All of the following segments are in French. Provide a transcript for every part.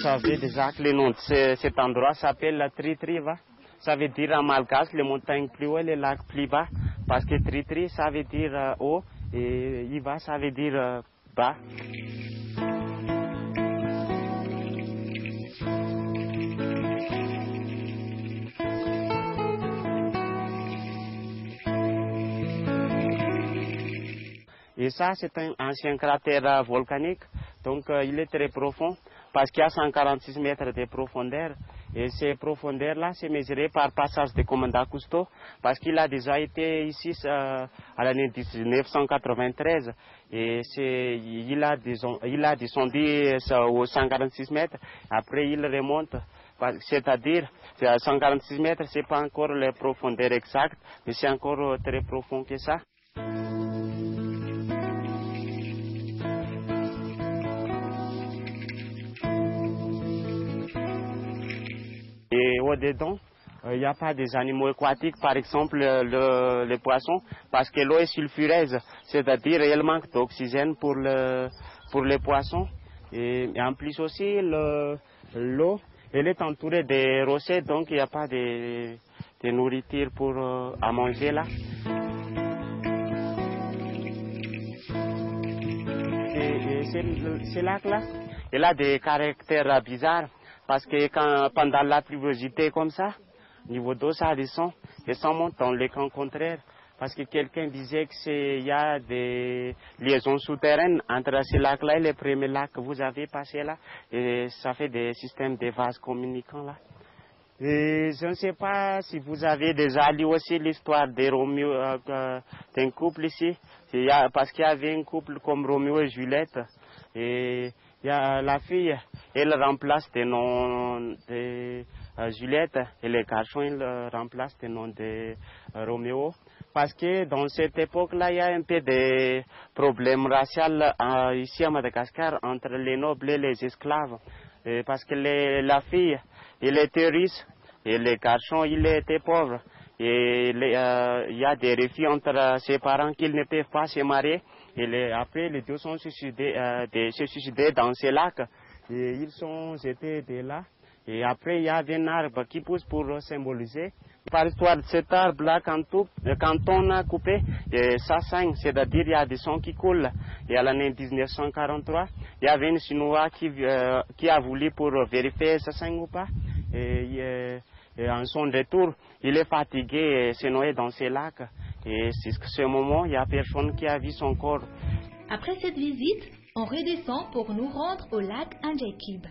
savez déjà que le nom de cet endroit s'appelle Tri-Tri, va? Ça veut dire en malgache, les montagnes plus haut et les lacs plus bas. Parce que Tri-Tri, ça veut dire haut et Iva, ça veut dire bas. Et ça, c'est un ancien cratère volcanique, donc il est très profond, parce qu'il y a 146 mètres de profondeur. Et ces profondeurs-là, c'est mesuré par passage de Commandant Cousteau, parce qu'il a déjà été ici à l'année 1993. Et il a descendu aux 146 mètres, après il remonte. C'est-à-dire, 146 mètres, ce n'est pas encore la profondeur exacte, mais c'est encore très profond que ça. Et au-dedans, il n'y a pas des animaux aquatiques, par exemple les poissons, parce que l'eau est sulfureuse, c'est-à-dire il manque d'oxygène pour les poissons. Et en plus aussi, l'eau, elle est entourée de rochers, donc il n'y a pas de nourriture à manger là. Et ce lac-là, il a des caractères bizarres. Parce que pendant la pluviosité comme ça, niveau d'eau, ça descend et ça monte dans le camp contraire. Parce que quelqu'un disait qu'il y a des liaisons souterraines entre ces lacs-là et les premiers lacs que vous avez passés là. Et ça fait des systèmes de vases communicants là. Et je ne sais pas si vous avez déjà lu aussi l'histoire de Roméo, d'un couple ici. Parce qu'il y avait un couple comme Roméo et Juliette. Et il y a la fille, elle remplace le nom de Juliette et le garçon, il remplace le nom de Roméo. Parce que dans cette époque-là, il y a un peu de problèmes raciaux ici à Madagascar entre les nobles et les esclaves. Parce que la fille, elle était riche et le garçon, il était pauvre. Et il y a des refus entre ses parents qu'ils ne peuvent pas se marier. Et après, les deux sont suicidés dans ces lacs. Et ils sont jetés de là. Et après, il y a un arbre qui pousse pour symboliser. Par l'histoire de cet arbre-là, quand on a coupé, ça saigne, c'est-à-dire il y a des sons qui coulent. Et à l'année 1943, il y avait un Chinois qui a voulu pour vérifier ça saigne ou pas. Et en son retour, il est fatigué et s'est noyé dans ces lacs. Et jusqu'à ce moment, il n'y a personne qui a vu son corps. Après cette visite, on redescend pour nous rendre au lac Anjakib.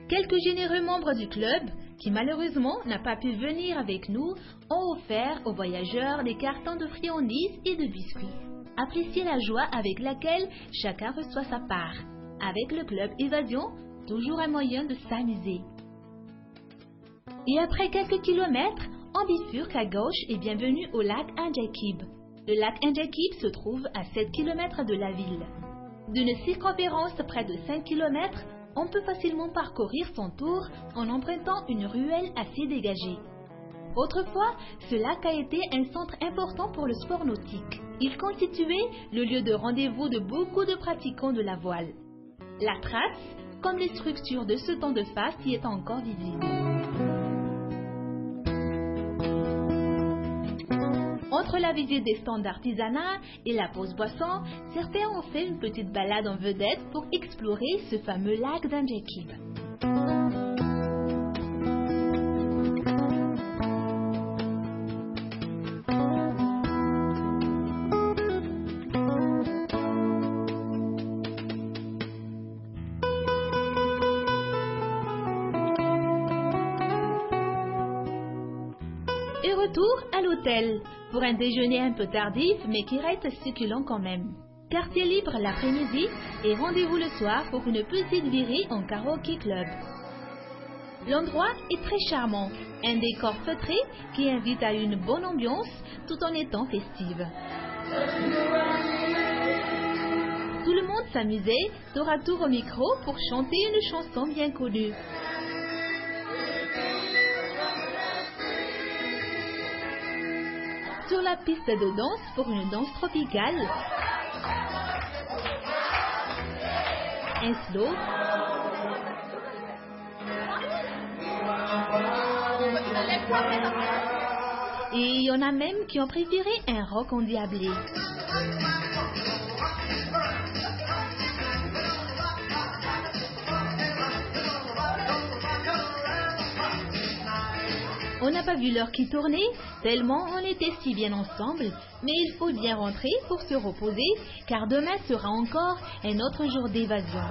Quelques généreux membres du club, qui malheureusement n'a pas pu venir avec nous, ont offert aux voyageurs des cartons de friandises et de biscuits. Appréciez la joie avec laquelle chacun reçoit sa part. Avec le club Évasion, toujours un moyen de s'amuser. Et après quelques kilomètres, on bifurque à gauche et bienvenue au lac Anjakib. Le lac Anjakib se trouve à 7 km de la ville. D'une circonférence de près de 5 km, on peut facilement parcourir son tour en empruntant une ruelle assez dégagée. Autrefois, ce lac a été un centre important pour le sport nautique. Il constituait le lieu de rendez-vous de beaucoup de pratiquants de la voile. La trace, comme les structures de ce temps de faste, y est encore visible. Entre la visite des stands d'artisanat et la pause boisson, certains ont fait une petite balade en vedette pour explorer ce fameux lac d'Anjakib. Et retour à l'hôtel, pour un déjeuner un peu tardif, mais qui reste succulent quand même. Quartier libre l'après-midi et rendez-vous le soir pour une petite virée en karaoké club. L'endroit est très charmant, un décor feutré qui invite à une bonne ambiance tout en étant festive. Tout le monde s'amusait, tour à tour au micro pour chanter une chanson bien connue. Sur la piste de danse pour une danse tropicale, un slow, Et il y en a même qui ont préféré un rock endiablé. On n'a pas vu l'heure qui tournait, tellement on était si bien ensemble, mais il faut bien rentrer pour se reposer, car demain sera encore un autre jour d'évasion.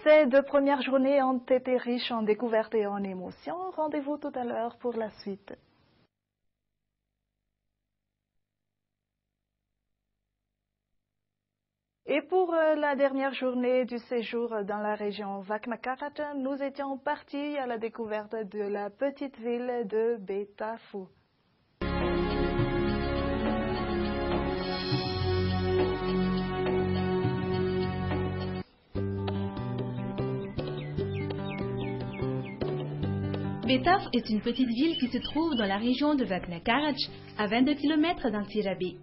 Ces 2 premières journées ont été riches en découvertes et en émotions. Rendez-vous tout à l'heure pour la suite. Et pour la dernière journée du séjour dans la région Vaknakkarat, nous étions partis à la découverte de la petite ville de Betafu. Betaf est une petite ville qui se trouve dans la région de Vaknakkarat, à 22 km d'Antsirabe.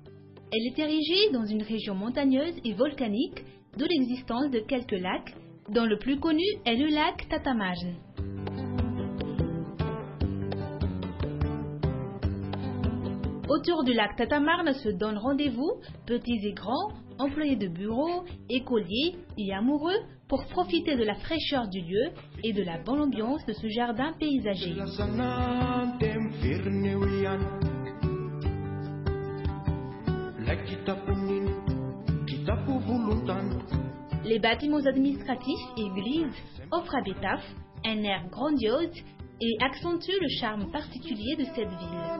Elle est érigée dans une région montagneuse et volcanique, d'où l'existence de quelques lacs, dont le plus connu est le lac Tatamarn. Autour du lac Tatamarn se donnent rendez-vous, petits et grands, employés de bureau, écoliers et amoureux, pour profiter de la fraîcheur du lieu et de la bonne ambiance de ce jardin paysager. Les bâtiments administratifs et églises offrent à Betaf un air grandiose et accentuent le charme particulier de cette ville.